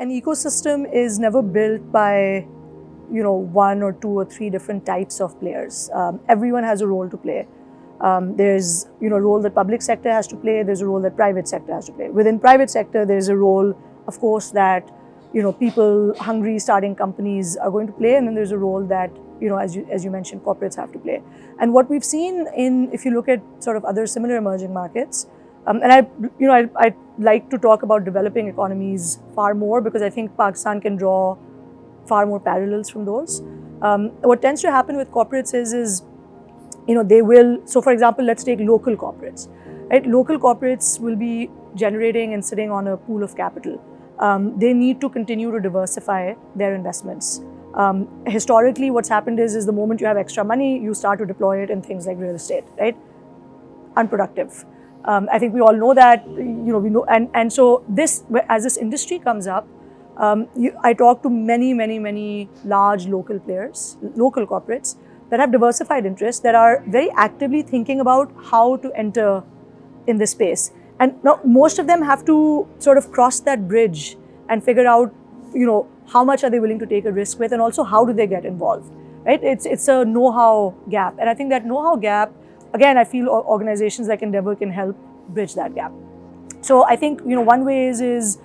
an ecosystem is never built by, one or two or three different types of players. Everyone has a role to play. There's, a role that public sector has to play. There's a role that private sector has to play. Within private sector, there's a role, of course, that, people hungry starting companies are going to play. And then there's a role that, as you mentioned, corporates have to play. And what we've seen if you look at sort of other similar emerging markets, and I like to talk about developing economies far more because I think Pakistan can draw far more parallels from those. What tends to happen with corporates is they will, so for example, let's take local corporates, right? Local corporates will be generating and sitting on a pool of capital. They need to continue to diversify their investments. Historically, what's happened is the moment you have extra money, you start to deploy it in things like real estate, right? Unproductive. I think we all know that, we know, and so as this industry comes up, I talk to many large local players, local corporates that have diversified interests, that are very actively thinking about how to enter in this space. And now most of them have to sort of cross that bridge and figure out, how much are they willing to take a risk with, and also how do they get involved, right? It's a know-how gap. And I think that know-how gap, again, I feel organizations like Endeavor can help bridge that gap. So I think, one way is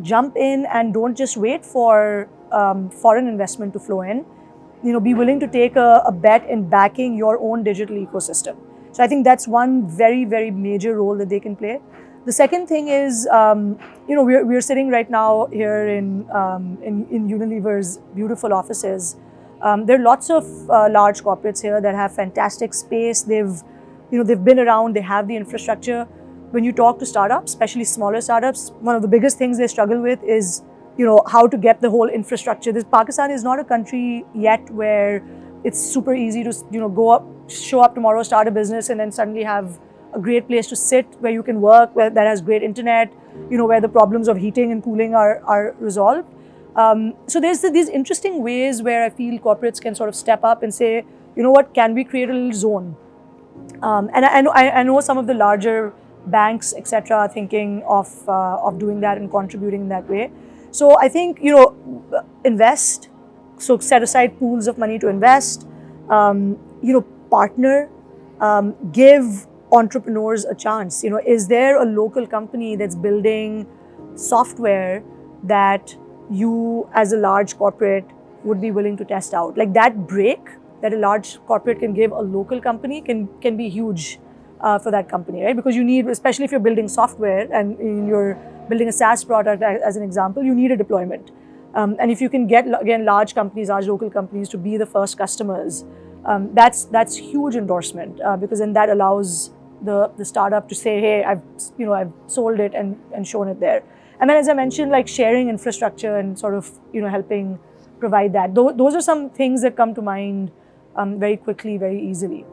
jump in and don't just wait for foreign investment to flow in. Be willing to take a bet in backing your own digital ecosystem. So I think that's one very major role that they can play. The second thing is, we're sitting right now here in Unilever's beautiful offices. There are lots of large corporates here that have fantastic space. They've been around. They have the infrastructure. When you talk to startups, especially smaller startups, one of the biggest things they struggle with is, how to get the whole infrastructure. Pakistan is not a country yet where it's super easy to, show up tomorrow, start a business, and then suddenly have a great place to sit where you can work, that has great internet, where the problems of heating and cooling are resolved. So there's these interesting ways where I feel corporates can sort of step up and say, what, can we create a little zone? And I know some of the larger banks, etc., are thinking of doing that and contributing in that way. So I think, invest, so set aside pools of money to invest, partner, give entrepreneurs a chance. Is there a local company that's building software that you as a large corporate would be willing to test out? Like that break that a large corporate can give a local company can be huge for that company, right? Because you need, especially if you're building software and you're building a SaaS product, as an example, you need a deployment. And if you can get, again, large local companies to be the first customers, that's huge endorsement because then that allows the startup to say, hey, I've sold it and shown it there. And then, as I mentioned, like sharing infrastructure and sort of, helping provide that. Those are some things that come to mind very quickly, very easily.